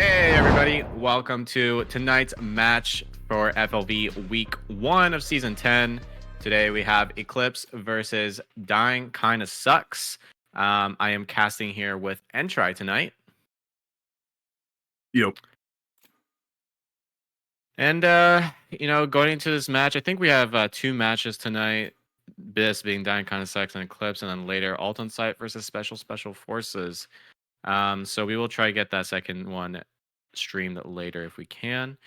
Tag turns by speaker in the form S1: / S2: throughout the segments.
S1: Hey everybody, welcome to tonight's match for FLV Week 1 of Season 10. Today we have Eclipse versus Dying Kinda Sucks. I am casting here with NTry tonight.
S2: Yep.
S1: And, going into this match, I think we have two matches tonight. This being Dying Kinda Sucks and Eclipse, and then later Alt on Site versus Special Forces. So we will try to get that second one streamed later if we can.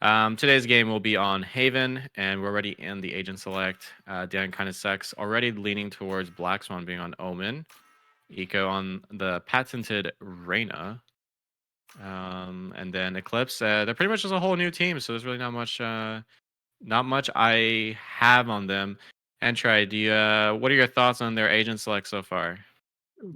S1: Today's game will be on Haven, and we're already in the agent select. Dan kind of sucks. Already leaning towards Black Swan being on Omen. Eco on the patented Reyna. And then Eclipse. They're pretty much just a whole new team, so there's really not much I have on them. NTry, what are your thoughts on their agent select so far?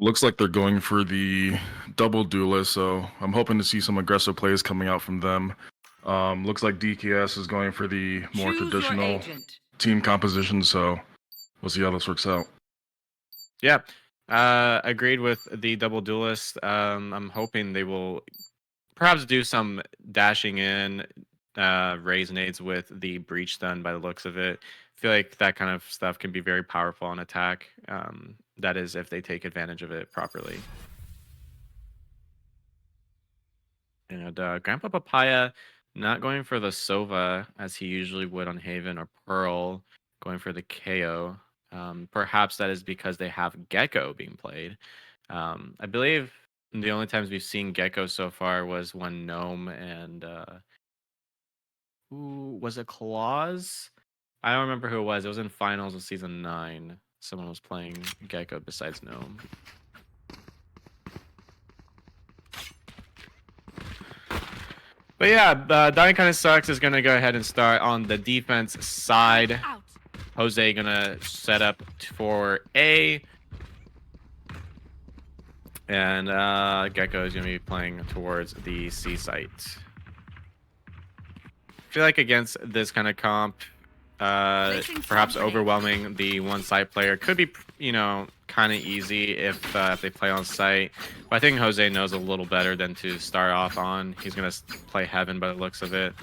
S2: Looks like they're going for the double duelist, so I'm hoping to see some aggressive plays coming out from them. Looks like DKS is going for the more traditional team composition, so we'll see how this works out.
S1: Yeah, agreed with the double duelist. I'm hoping they will perhaps do some dashing in, raise nades with the breach stun by the looks of it. I feel like that kind of stuff can be very powerful on attack. That is, if they take advantage of it properly. And Grandpa Papaya not going for the Sova as he usually would on Haven or Pearl, going for the KO. Perhaps that is because they have Gecko being played. I believe the only times we've seen Gecko so far was when Gnome and who was it, Claus? I don't remember who it was. It was in finals of season 9. Someone was playing Gecko besides Gnome. But yeah, Dying Kinda Sucks is gonna go ahead and start on the defense side. Jose gonna set up for A. And Gecko is gonna be playing towards the C site. I feel like against this kind of comp, perhaps overwhelming the one site player could be, kind of easy if they play on site. But I think Jose knows a little better than to start off on. He's gonna play Heaven by the looks of it.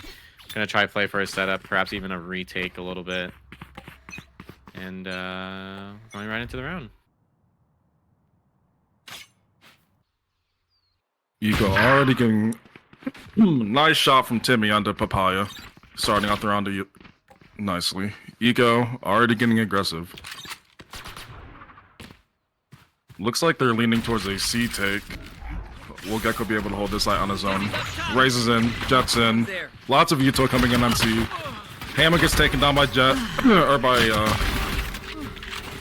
S1: Gonna try play for a setup, perhaps even a retake a little bit, and going right into the round.
S2: Eco already getting nice shot from Timmy onto Papaya, starting out the round nicely. Eco already getting aggressive. Looks like they're leaning towards a C take. Will Gecko be able to hold this site on his own? Raises in, jets in. Lots of Uto coming in on C. Hammer gets taken down by Jet, or by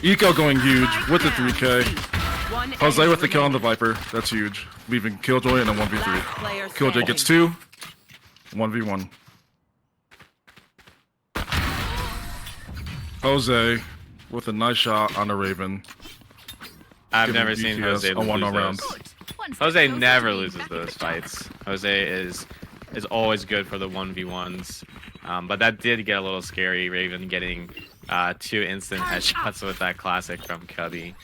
S2: Eco going huge with the 3K. Jose with the kill on the Viper. That's huge. Leaving Killjoy in a 1v3. Killjoy gets 2. 1v1. Jose with a nice shot on the Raven.
S1: I've never seen Jose lose
S2: round.
S1: Jose never loses those fights. Jose is always good for the 1v1s. But that did get a little scary. Raven getting 2 instant headshots with that classic from Cubby.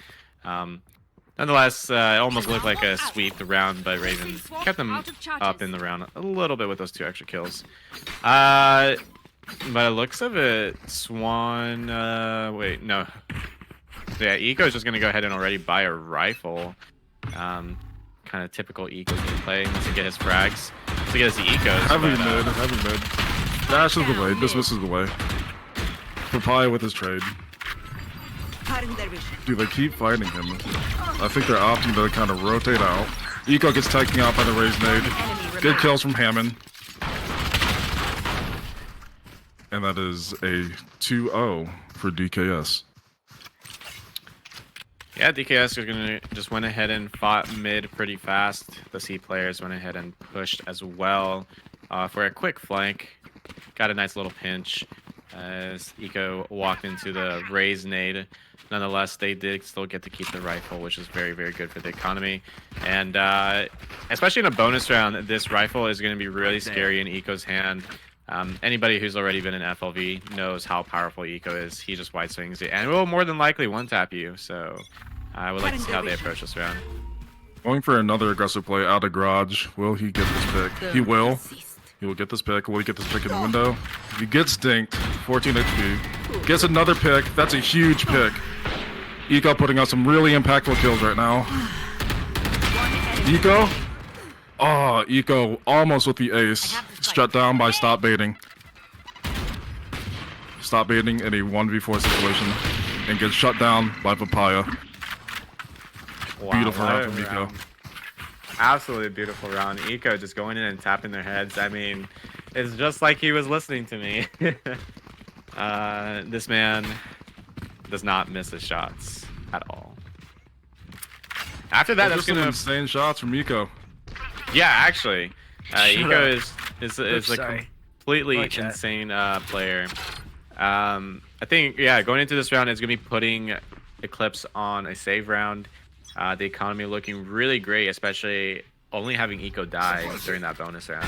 S1: Nonetheless, it almost looked like a sweep the round, but Raven kept them up in the round a little bit with those 2 extra kills. But it looks of it, Swan, wait, no. Yeah, Eco is just going to go ahead and already buy a rifle. Kind of typical Eco gameplay. Once he get his frags, once he gets the Ecos.
S2: Heavy mid. Dashes away, dismisses away. Papaya with his trade. Dude, they keep fighting him. I think they're opting to kind of rotate out. Eco gets taken out by the raised nade. Good kills from Hammond. And that is a 2-0 for DKS.
S1: Yeah, DKS is gonna just went ahead and fought mid pretty fast. The C players went ahead and pushed as well for a quick flank. Got a nice little pinch as Eco walked into the raise nade. Nonetheless, they did still get to keep the rifle, which is very, very good for the economy. And especially in a bonus round, this rifle is going to be really scary in Eco's hand. Anybody who's already been in FLV knows how powerful Eco is. He just white swings it and will more than likely one-tap you. So I would like to see how they approach this round.
S2: Going for another aggressive play out of garage. Will he get this pick? He will. He will get this pick. Will he get this pick in the window? He gets dinked. 14 HP. Gets another pick. That's a huge pick. Eco putting out some really impactful kills right now. Eco? Oh, Eco almost with the ace. Shut down by stop baiting. Stop baiting in a 1v4 situation. And gets shut down by Papaya.
S1: Wow,
S2: Beautiful round from Eco.
S1: Absolutely beautiful round. Eco just going in and tapping their heads. I mean, it's just like he was listening to me. This man does not miss his shots at all. After that, that's
S2: some insane shots from Eco.
S1: Yeah, actually, Eco is a completely
S3: Watch
S1: insane player. I think going into this round, it's gonna be putting Eclipse on a save round. The economy looking really great, especially only having Eco die during that bonus round.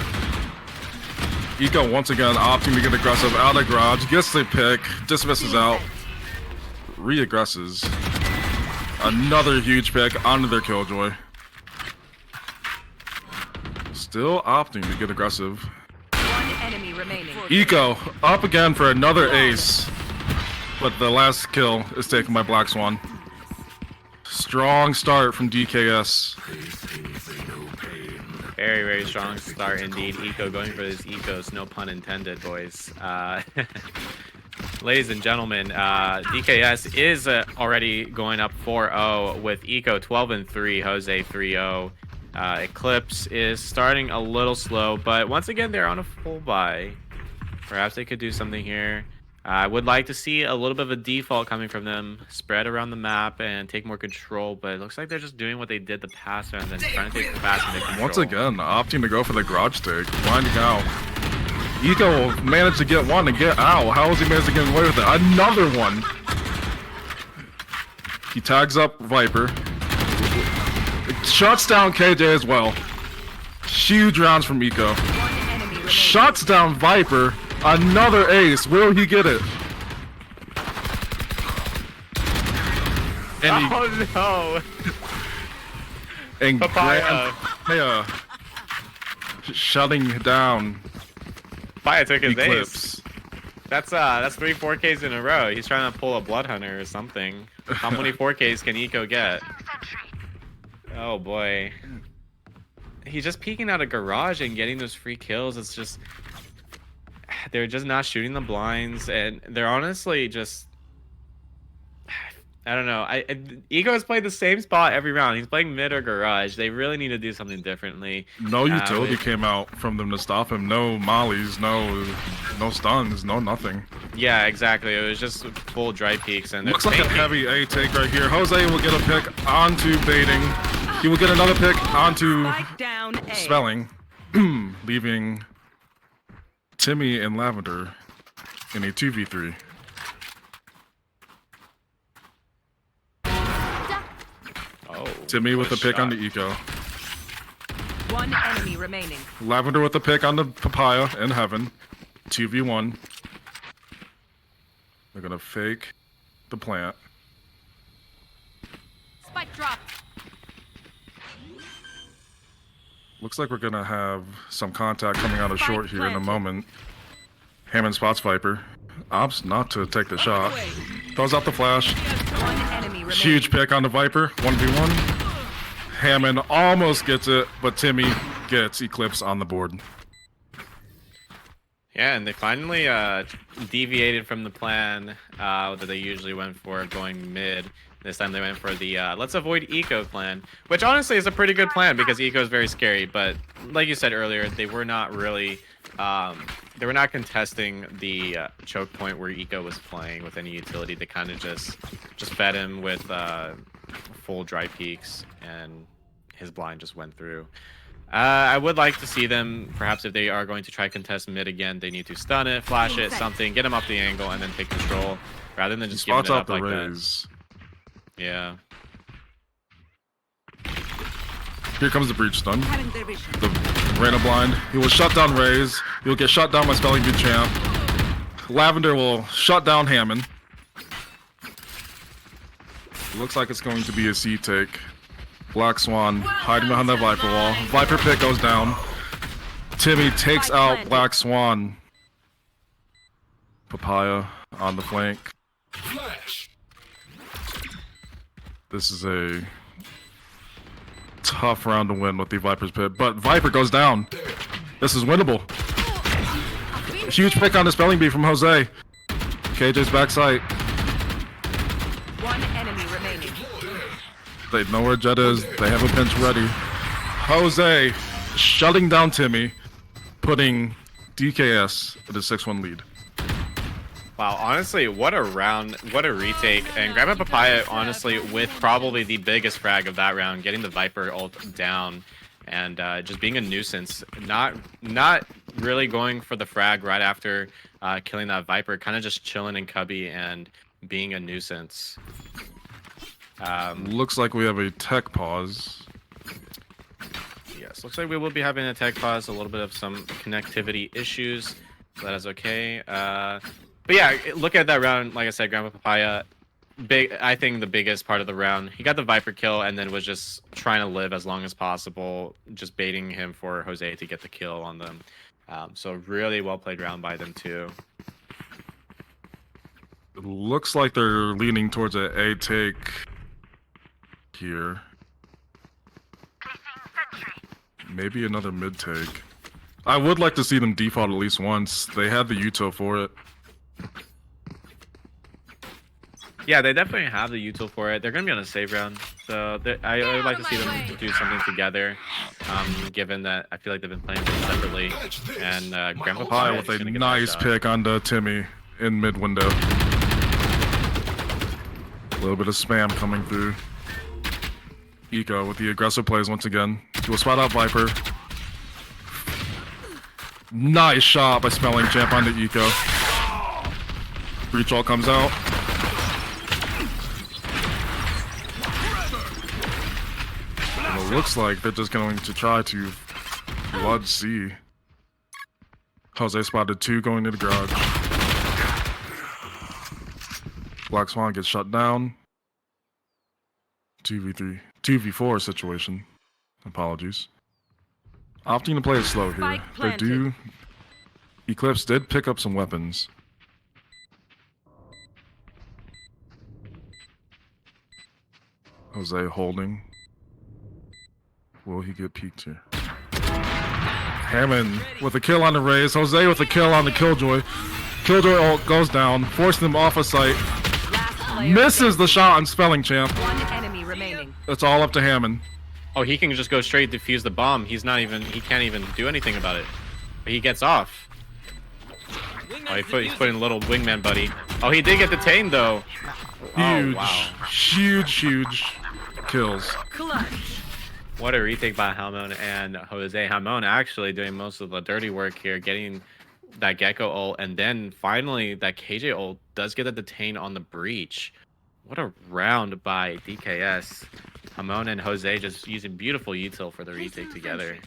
S2: Eco once again opting to get aggressive out of garage, gets the pick, dismisses out, re-aggresses. Another huge pick onto their Killjoy. Still opting to get aggressive.
S4: One enemy remaining.
S2: Eco up again for another ace, but the last kill is taken by Black Swan. Strong start from DKS.
S1: Very, very strong start indeed. Eco going for this Ecos, no pun intended, boys. Ladies and gentlemen, DKS is already going up 4-0 with Eco 12-3, Jose 3-0. Eclipse is starting a little slow, but once again, they're on a full buy. Perhaps they could do something here. I would like to see a little bit of a default coming from them, spread around the map and take more control, but it looks like they're just doing what they did the past round and trying to take the fast and take control.
S2: Once again, opting to go for the garage take, finding out. Eco managed to get one and get out. How was he managed to get away with it? Another one! He tags up Viper. Shuts down KJ as well. Huge rounds from Eco. Shuts down Viper. Another ace. Will he get it? And
S1: Oh no!
S2: and
S1: Papaya.
S2: Papaya shutting down
S1: Papaya took his
S2: Eclipse.
S1: ace. That's 3 4Ks in a row. He's trying to pull a Bloodhunter or something. How many 4Ks can Eco get? Oh boy. He's just peeking out a garage and getting those free kills. It's just they're just not shooting the blinds, and they're honestly just I don't know. Eco has played the same spot every round. He's playing mid or garage. They really need to do something differently.
S2: No utility came out from them to stop him. No mollies, no stuns, no nothing.
S1: Yeah, exactly. It was just full dry peaks, and
S2: Looks like a heavy A take right here. Jose will get a pick onto baiting. He will get another pick onto
S4: Spike down A.
S2: spelling, leaving Timmy and Lavender in a 2v3.
S1: Oh,
S2: Timmy with a pick
S1: shot.
S2: on the Eco.
S4: One enemy remaining.
S2: Lavender with a pick on the Papaya in heaven. 2v1. They're gonna fake the plant.
S4: Spike drop.
S2: Looks like we're gonna have some contact coming out of short here in a moment. Hammond spots Viper. Opts not to take the shot. Throws out the flash.
S4: One enemy remaining.
S2: Huge pick on the Viper. 1v1. Hammond almost gets it, but Timmy gets Eclipse on the board.
S1: Yeah, and they finally deviated from the plan that they usually went for, going mid. This time they went for the let's avoid Eco plan, which honestly is a pretty good plan because Eco is very scary. But like you said earlier, they were not really they were not contesting the choke point where Eco was playing with any utility. They kind of just fed him with full dry peaks, and his blind just went through. I would like to see them, perhaps if they are going to try contest mid again, they need to stun it, flash it, something, get him up the angle, and then take control, rather than just giving it up like that. Yeah.
S2: Here comes the breach stun. The random blind. He will shut down Raze. He will get shut down by Spelling Bee Champ. Lavender will shut down Hammond. Looks like it's going to be a C take. Black Swan hiding behind that Viper wall. Viper pit goes down. Timmy takes out Black Swan. Papaya on the flank. This is a tough round to win with the Viper's pit, but Viper goes down. This is winnable. Huge pick on the spelling bee from Jose. KJ's backside.
S4: One enemy remaining.
S2: They know where Jet is. They have a pinch ready. Jose shutting down Timmy, putting DKS at a 6-1 lead.
S1: Wow, honestly, what a round, what a retake. And Grandma Papaya, honestly, with probably the biggest frag of that round, getting the Viper ult down and just being a nuisance. Not really going for the frag right after killing that Viper, kind of just chilling in cubby and being a nuisance.
S2: Looks like we have a tech pause.
S1: Yes, looks like we will be having a tech pause, a little bit of some connectivity issues. So that is okay. But yeah, look at that round. Like I said, Grandma Papaya, I think the biggest part of the round. He got the Viper kill and then was just trying to live as long as possible, just baiting him for Jose to get the kill on them. So really well played round by them too.
S2: It looks like they're leaning towards a take here. Maybe another mid take. I would like to see them default at least once. They had the util for it.
S1: Yeah, they definitely have the util for it. They're going to be on a save round. So I would like to see them do something together, given that I feel like they've been playing things separately. And Grandpa
S2: Pie with a nice pick onto Timmy in mid window. A little bit of spam coming through. Eco with the aggressive plays once again. He will spot out Viper. Nice shot by Smelling Champ onto Eco. Breach all comes out. And it looks like they're just going to try to Blood C. Jose spotted 2 going to the garage. Black Swan gets shut down. 2v3, 2v4 situation. Apologies. Opting to play it slow here. They do. Eclipse did pick up some weapons. Jose holding. Will he get peeked here? Hammond with a kill on the raise. Jose with a kill on the Killjoy. Killjoy ult goes down, forcing them off of site. Misses the shot on Spelling Champ.
S4: One enemy remaining.
S2: It's all up to Hammond.
S1: Oh, he can just go straight defuse the bomb. He can't even do anything about it. But he gets off. Oh, he's putting a little wingman buddy. Oh, he did get detained though.
S2: Huge,
S1: oh, wow.
S2: huge kills.
S4: Clutch.
S1: What a retake by Hamon and Jose. Hamon actually doing most of the dirty work here, getting that Gecko ult, and then finally that KJ ult does get a detain on the breach. What a round by DKS. Hamon and Jose just using beautiful util for the retake together.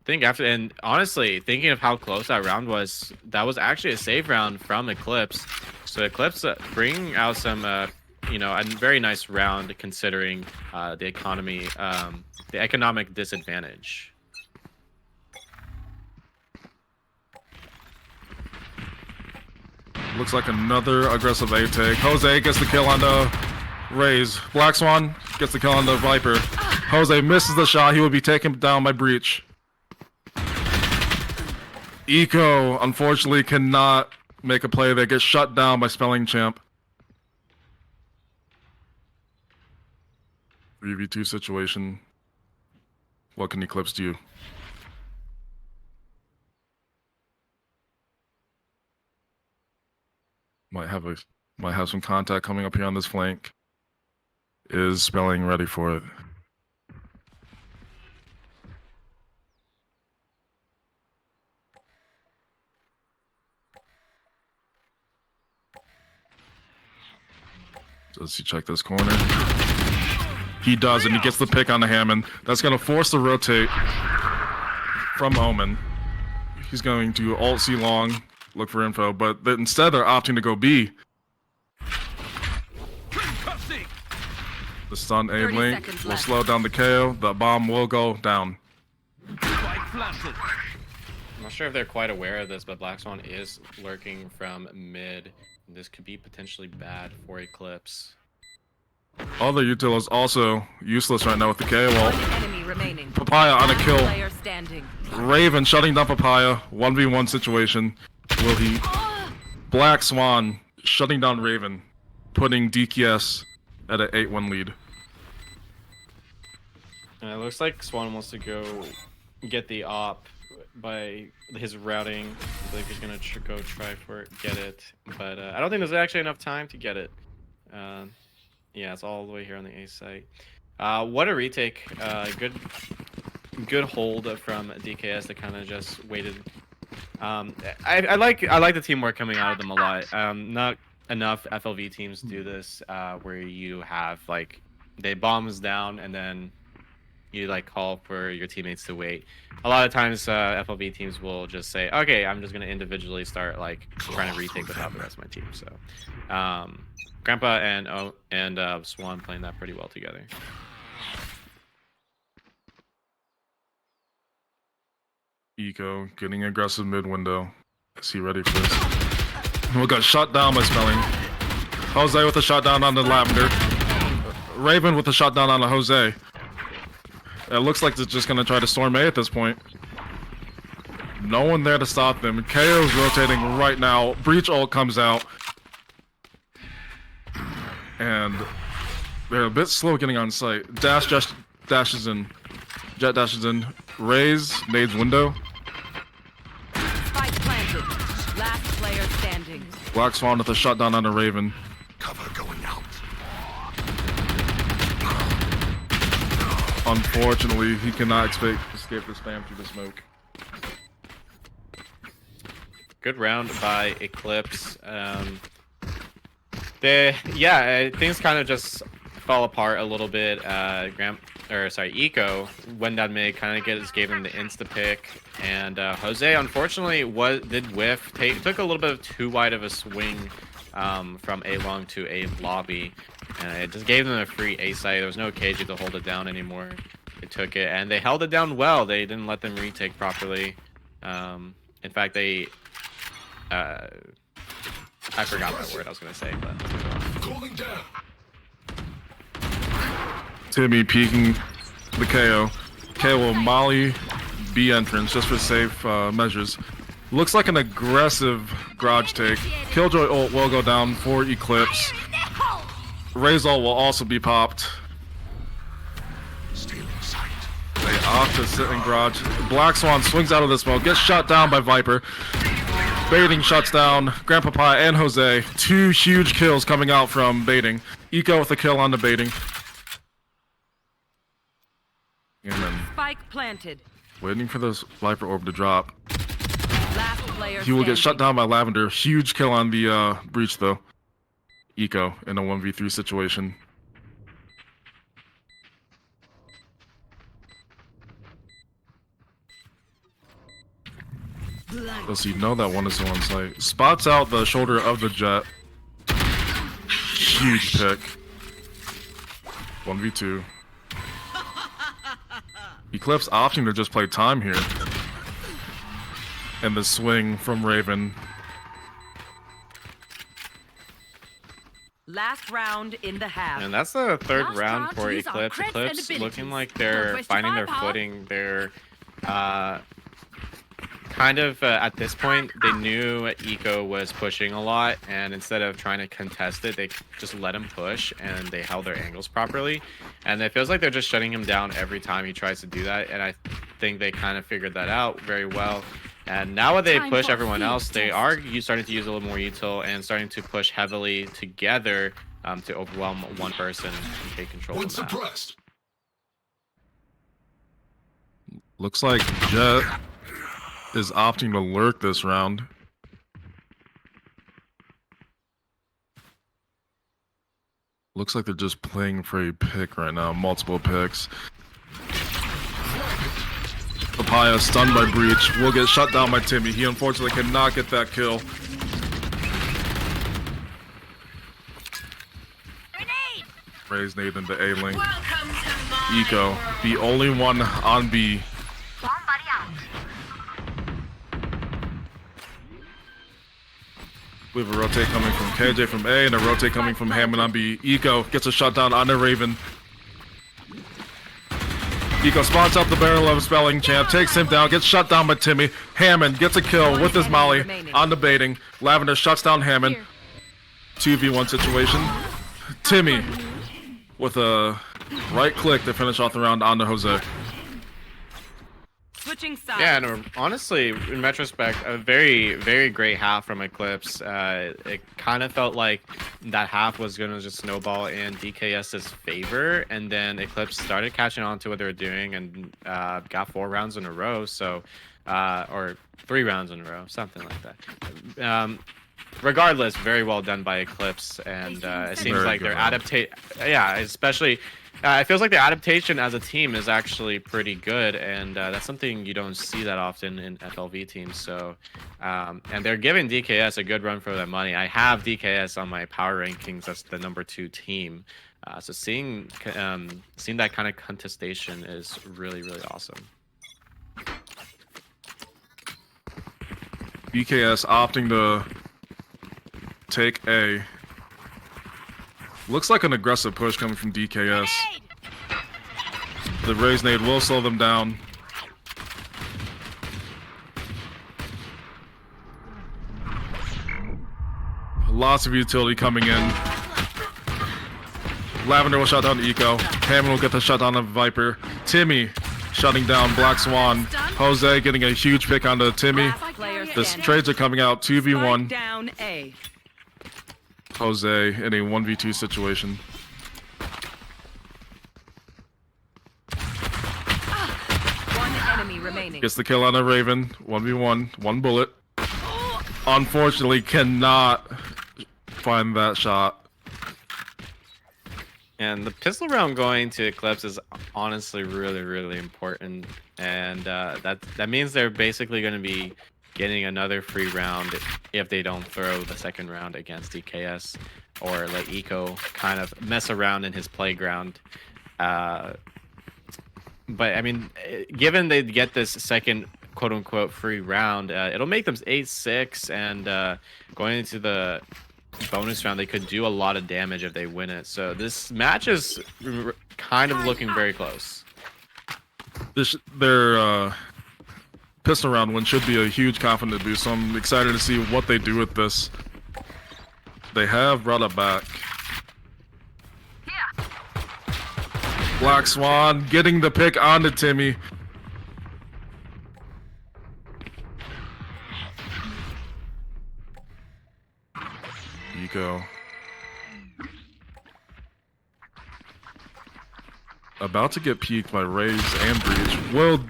S1: And honestly, thinking of how close that round was, that was actually a save round from Eclipse. So Eclipse bringing out some, a very nice round considering the economic disadvantage.
S2: Looks like another aggressive A take. Jose gets the kill on the Raze. Black Swan gets the kill on the Viper. Jose misses the shot. He will be taken down by Breach. Eco, unfortunately, cannot make a play. They get shut down by Spelling Champ. 3v2 situation. What can Eclipse do? Might have some contact coming up here on this flank. Is Spelling ready for it? Does he check this corner? He does, and he gets the pick on the Hammond. That's going to force the rotate from Omen. He's going to ult C long, look for info, but instead they're opting to go B. The stun
S4: 30
S2: aim link
S4: seconds
S2: will
S4: left.
S2: slow down the KO. The bomb will go down.
S1: I'm not sure if they're quite aware of this, but Black Swan is lurking from mid. This could be potentially bad for Eclipse.
S2: Other util is also useless right now with the KO
S4: One
S2: ult.
S4: enemy remaining.
S2: Papaya on a
S4: Last
S2: kill.
S4: player standing.
S2: Raven shutting down Papaya. 1v1 situation. Will he? Black Swan shutting down Raven, putting DKS at an 8-1 lead.
S1: And it looks like Swan wants to go get the op by his routing. I believe he's gonna go try for it, get it, but I don't think there's actually enough time to get it. Yeah, it's all the way here on the A site. What a retake! Good hold from DKS that kind of just waited. I like the teamwork coming out of them a lot. Not enough FLV teams do this, where you have like they bombs down and then you like call for your teammates to wait. A lot of times FLV teams will just say, okay, I'm just gonna individually start like trying to retake without the rest of my team. So Grandpa and Swan playing that pretty well together.
S2: Eco getting aggressive mid window. Is he ready for this? We got shot down by Spelling. Jose with a shot down on the Lavender. Raven with a shot down on the Jose. It looks like they're just gonna try to storm A at this point. No one there to stop them. KO's rotating right now. Breach ult comes out. And they're a bit slow getting on site. Dash just dashes in. Jet dashes in. Raise, nades window.
S4: Spike planted. Last player standing.
S2: Black Swan with a shutdown on a Raven.
S3: Cover going out.
S2: Unfortunately, he cannot escape the spam through the smoke.
S1: Good round by Eclipse. Things kind of just fell apart a little bit. Eco went down mid, kind of gave him the insta pick, and Jose unfortunately did whiff. Took a little bit of too wide of a swing from A long to A lobby, and it just gave them a free A site. There was no KG to hold it down anymore. They took it and they held it down well. They didn't let them retake properly. In fact, they I forgot that word I was gonna say, but
S3: Cooling down.
S2: Timmy peeking the KO. KO will molly B entrance just for safe measures. Looks like an aggressive garage take. Killjoy ult will go down for Eclipse. Raze ult will also be popped.
S3: Stealing sight.
S2: They opt to sit in garage. Black Swan swings out of the smoke, gets shot down by Viper. Baiting shuts down Grandpa Pie and Jose. Two huge kills coming out from Baiting. Eco with a kill on the Baiting. And then
S4: Spike planted.
S2: waiting for this Viper orb to drop.
S4: Last player
S2: He will get shut
S4: standing.
S2: down by Lavender. Huge kill on the Breach though. Eco in a 1v3 situation. Let's see, no, that one is still on site. Spots out the shoulder of the Jet. Huge pick. 1v2. Eclipse opting to just play time here. And the swing from Raven.
S4: Last round in the half.
S1: and that's the third
S4: Last
S1: round
S4: round
S1: for
S4: to use our
S1: Eclipse.
S4: crits and
S1: Eclipse
S4: abilities.
S1: looking like
S4: Don't
S1: they're
S4: waste your
S1: finding their
S4: firepower.
S1: footing. They're kind of at this point they knew Eco was pushing a lot, and instead of trying to contest it, they just let him push and they held their angles properly. And it feels like they're just shutting him down every time he tries to do that. And I think they kind of figured that out very well. And now that they
S4: Time
S1: push
S4: for
S1: everyone
S4: field
S1: else, they
S4: test.
S1: are starting to use a little more util and starting to push heavily together to overwhelm one person and take control
S3: One
S1: of that.
S3: suppressed.
S2: Looks like Jet is opting to lurk this round. Looks like they're just playing for a pick right now. Multiple picks. Papaya stunned by Breach. Will get shut down by Timmy. He unfortunately cannot get that kill. Raise nade into A link. Eco, the only one on B. We have a rotate coming from KJ from A and a rotate coming from Hammond on B. Eco gets a shutdown on the Raven. Eco spots up the barrel of Spelling Champ, takes him down, gets shut down by Timmy. Hammond gets a kill with his molly on the baiting. Lavender shuts down Hammond. 2v1 situation. Timmy with a right click to finish off the round onto Jose.
S4: Switching sides.
S1: Yeah, no, honestly, in retrospect, a very, very great half from Eclipse. It kind of felt like that half was going to just snowball in DKS's favor, and then Eclipse started catching on to what they were doing and got 4 rounds in a row, so or 3 rounds in a row, something like that. Regardless, very well done by Eclipse, and it seems
S2: Very
S1: like
S2: good
S1: their
S2: round.
S1: yeah, especially. It feels like the adaptation as a team is actually pretty good, and that's something you don't see that often in FLV teams. So, and they're giving DKS a good run for their money. I have DKS on my power rankings as the #2 team. So seeing that kind of contestation is really, really awesome.
S2: DKS opting to take A. Looks like an aggressive push coming from DKS. The raise nade will slow them down. Lots of utility coming in. Lavender will shut down Eco. Hammond will get the shutdown of Viper. Timmy shutting down Black Swan. Jose getting a huge pick onto Timmy. The trades are coming out 2v1.
S4: Down A.
S2: Jose in a 1v2 situation.
S4: One enemy remaining.
S2: Gets the kill on a Raven. 1v1. 1 bullet. Unfortunately, cannot find that shot.
S1: And the pistol round going to Eclipse is honestly really, really important. And that means they're basically going to be getting another free round if they don't throw the second round against DKS or let Eco kind of mess around in his playground. But I mean, given they get this second quote-unquote free round, it'll make them 8-6, and going into the bonus round, they could do a lot of damage if they win it. So this match is kind of looking very close.
S2: Their pistol round win should be a huge confidence boost, so I'm excited to see what they do with this. They have brought it back. Black Swan getting the pick onto Timmy. Eco. About to get peeked by Raze and Breach. Will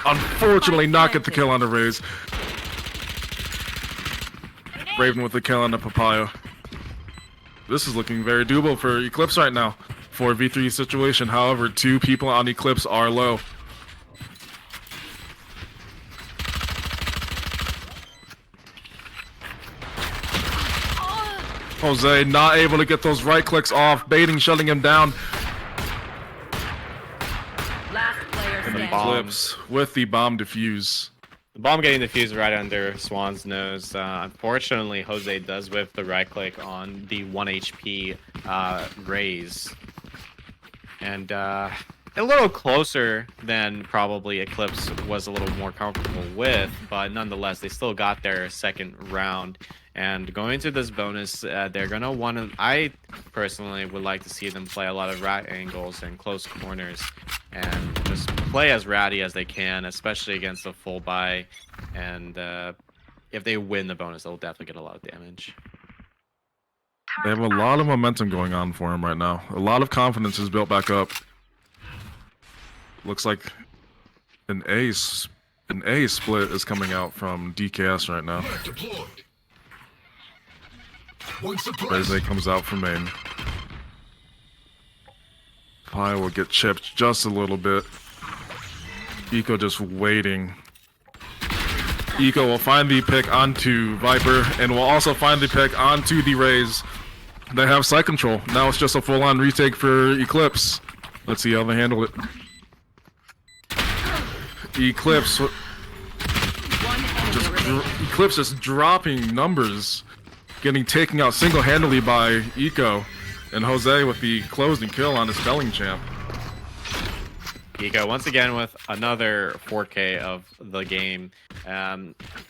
S2: unfortunately not get the kill on the Raze. Raven with the kill on the Papaya. This is looking very doable for Eclipse right now. 4v3 situation, however, 2 people on Eclipse are low. Jose not able to get those right clicks off, baiting, shutting him down.
S4: Last player
S1: And the
S4: standing.
S1: bomb.
S2: Eclipse with the bomb defuse.
S1: The bomb getting defused right under Swan's nose. Unfortunately, Jose does whip the right click on the 1 HP Raze. And a little closer than probably Eclipse was a little more comfortable with, but nonetheless, they still got their second round. And going into this bonus, they're going to want to... I personally would like to see them play a lot of rat angles and close corners and just play as ratty as they can, especially against a full buy. And if they win the bonus, they'll definitely get a lot of damage.
S2: They have a lot of momentum going on for him right now. A lot of confidence is built back up. Looks like an A split is coming out from DKS right now.
S3: Back deployed. One suppressed.
S2: Reze comes out from main. Pi will get chipped just a little bit. Eco just waiting. Eco will find the pick onto Viper and will also find the pick onto the Raze. They have side control. Now it's just a full-on retake for Eclipse. Let's see how they handle it. Eclipse. Eclipse just dropping numbers. Getting taken out single-handedly by Eco. And Jose with the closing kill on his spelling champ.
S1: Eco once again with another 4K of the game.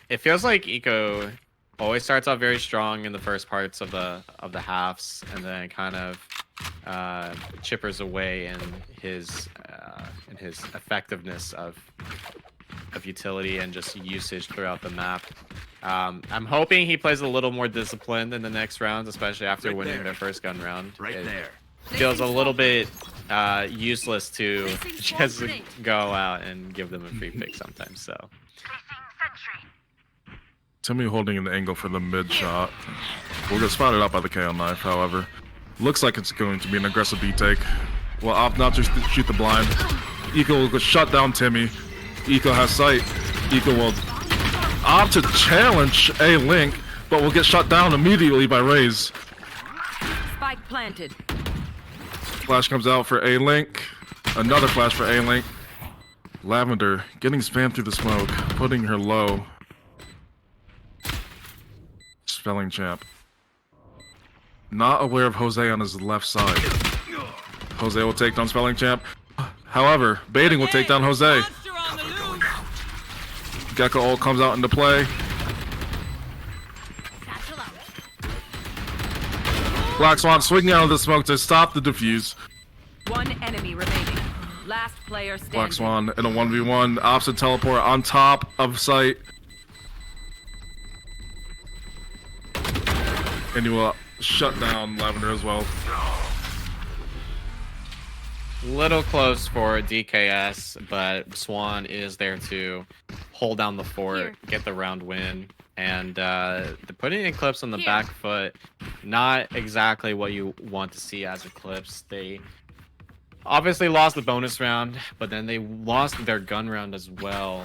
S1: It feels like Eco always starts off very strong in the first parts of the halves, and then kind of chippers away in his effectiveness of utility and just usage throughout the map. I'm hoping he plays a little more disciplined in the next rounds, especially after winning their first gun round.
S3: Right there.
S1: Feels a little bit useless to just go out and give them a free pick sometimes. So
S2: Timmy holding the angle for the mid shot. We'll get spotted out by the KO knife, however. Looks like it's going to be an aggressive B take. Well, opt not to shoot the blind. Eco will shut down Timmy. Eco has sight. Eco will opt to challenge A Link, but will get shut down immediately by Raze.
S4: Spike planted.
S2: Flash comes out for A Link. Another flash for A Link. Lavender getting spammed through the smoke, putting her low. Spelling champ. Not aware of Jose on his left side. Jose will take down Spelling champ. However, baiting will take down Jose. Gecko ult comes out into play. Black Swan swinging out of the smoke to stop the defuse.
S4: One enemy remaining. Last player standing.
S2: Black Swan in a 1v1. Opposite teleport on top of site. And he will shut down Lavender as well.
S1: little close for DKS, but Swan is there to hold down the fort, get the round win. And putting Eclipse on the back foot, not exactly what you want to see as Eclipse. They obviously lost the bonus round, but then they lost their gun round as well.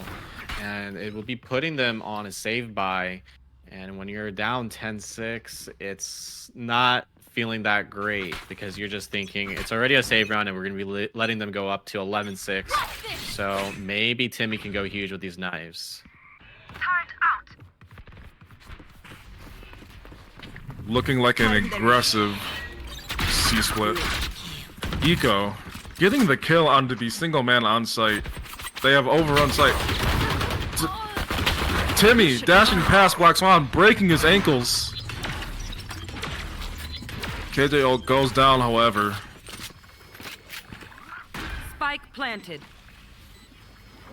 S1: And it will be putting them on a save buy. And when you're down 10-6, it's not feeling that great because you're just thinking it's already a save round and we're going to be letting them go up to 11-6. So maybe Timmy can go huge with these knives.
S2: Looking like an aggressive C-split. Eco getting the kill onto the single man on site. They have overrun site. Timmy dashing past Black Swan, breaking his ankles. KJ goes down, however.
S4: Spike planted.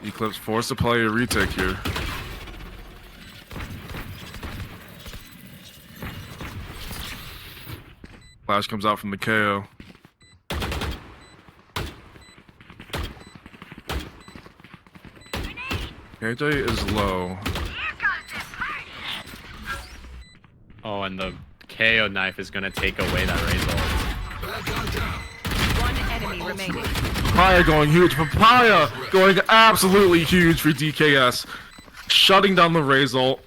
S2: Eclipse forced to play a retake here. Flash comes out from the KO. KJ is low.
S1: Oh, and the KO knife is going to take away that result.
S4: One enemy remaining.
S2: Papaya going huge. Papaya going absolutely huge for DKS. Shutting down the Raze ult.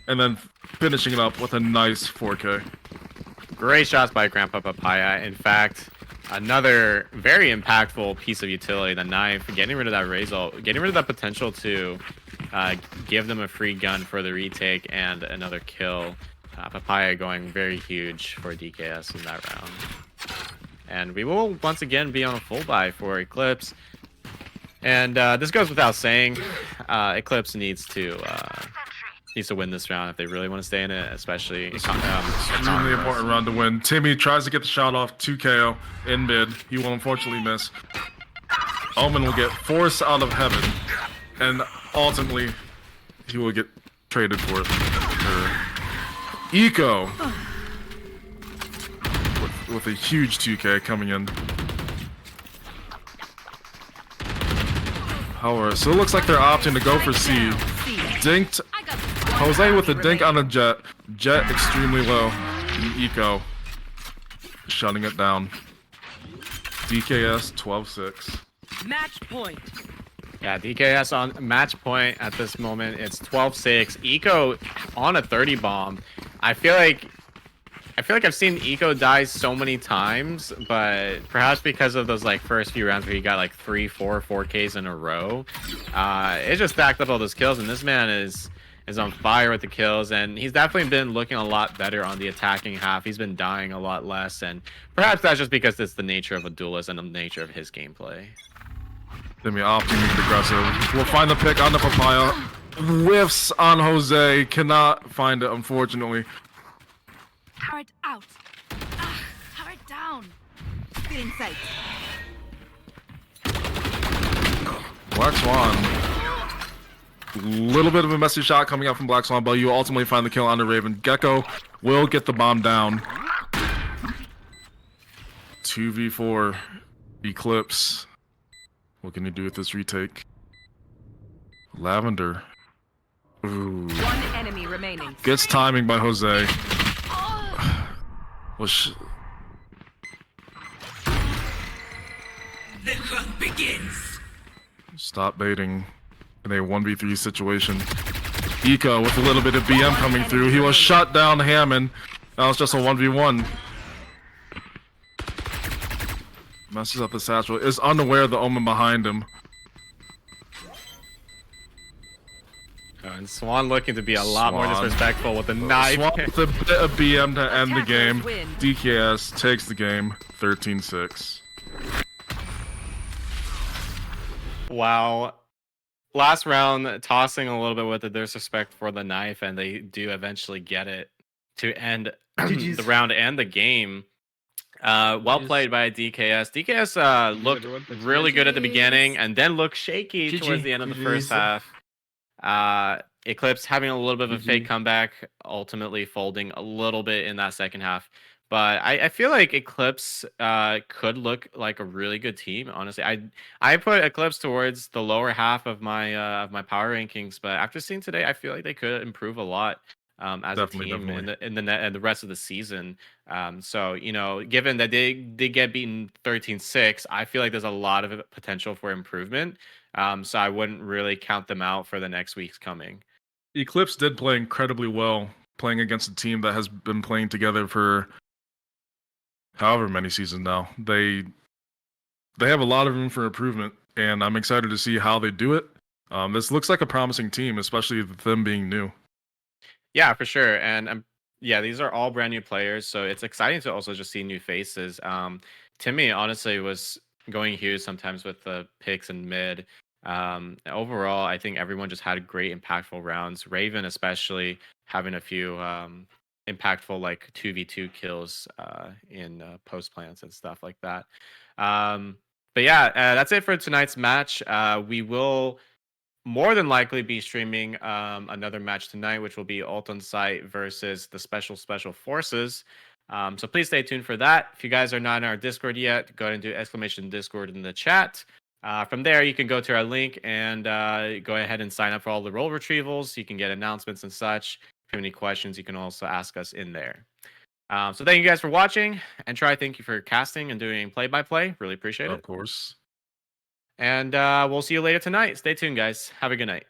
S2: And then finishing it up with a nice 4K.
S1: Great shots by Grandpa Papaya. In fact, another very impactful piece of utility, the knife, getting rid of that Raze ult, getting rid of that potential to give them a free gun for the retake and another kill. Papaya going very huge for DKS in that round. And we will once again be on a full buy for Eclipse. And this goes without saying, Eclipse needs to win this round if they really want to stay in it, especially
S2: Extremely important round to win. Timmy tries to get the shot off 2KO in mid. He will unfortunately miss. Omen will get force out of heaven. And ultimately, he will get traded for it. Eco with a huge 2K coming in. However, so it looks like they're opting to go for C. Dinked. Jose with a dink on a Jet. Jet extremely low. And Eco shutting it down. DKS 12-6.
S4: Match point.
S1: Yeah, DKS on match point at this moment. It's 12-6. Eco on a 30 bomb. I feel like I feel like I've seen Eco die so many times, but perhaps because of those like first few rounds where he got like 3, 4, 4Ks in a row, it just stacked up all those kills, and this man is on fire with the kills, and he's definitely been looking a lot better on the attacking half. He's been dying a lot less, and perhaps that's just because it's the nature of a duelist and the nature of his gameplay.
S2: Timmy opting aggressive. We'll find the pick on the papaya. Whiffs on Jose. Cannot find it, unfortunately.
S4: Turret out. Turret down. Get in sight.
S2: Black Swan. Little bit of a messy shot coming out from Black Swan, but you ultimately find the kill on the Raven. Gecko will get the bomb down. 2v4 Eclipse. What can he do with this retake? Lavender. Ooh.
S4: One enemy remaining.
S2: Gets timing by Jose.
S3: The hunt begins.
S2: Stop baiting in a 1v3 situation. Eco with a little bit of BM coming through. He will shut down Hammond. Now it's just a 1v1. Messes up the satchel. Is unaware of the Omen behind him.
S1: And Swan looking to be a lot more disrespectful with the knife.
S2: Swan with a bit of BM to end the game. DKS takes the game 13-6.
S1: Wow. Last round, tossing a little bit with the disrespect for the knife, and they do eventually get it to end the round and the game. Well played by DKS. DKS looked really good at the beginning and then looked shaky towards the end of the first half. Eclipse having a little bit of a fake comeback, ultimately folding a little bit in that second half. But I feel like Eclipse could look like a really good team. Honestly, I put Eclipse towards the lower half of my power rankings, but after seeing today, I feel like they could improve a lot as
S2: Definitely,
S1: a team in the rest of the season. So you know, given that they did get beaten 13-6, I feel like there's a lot of potential for improvement. So I wouldn't really count them out for the next week's coming.
S2: Eclipse did play incredibly well, playing against a team that has been playing together for however many seasons now. They have a lot of room for improvement, and I'm excited to see how they do it. This looks like a promising team, especially with them being new.
S1: Yeah, for sure. And yeah, these are all brand new players, so it's exciting to also just see new faces. Timmy honestly was going huge sometimes with the picks and mid. Overall, I think everyone just had great impactful rounds. Raven especially having a few impactful like 2v2 kills in post plants and stuff like that. But yeah, that's it for tonight's match. We will more than likely be streaming another match tonight, which will be Ult on Site versus the Special Forces. So please stay tuned for that. If you guys are not in our Discord yet, go ahead and do !Discord in the chat. From there, you can go to our link and go ahead and sign up for all the role retrievals. You can get announcements and such. If you have any questions, you can also ask us in there. So thank you guys for watching. NTry, thank you for casting and doing play-by-play. Really appreciate it.
S2: Of course.
S1: And we'll see you later tonight. Stay tuned, guys. Have a good night.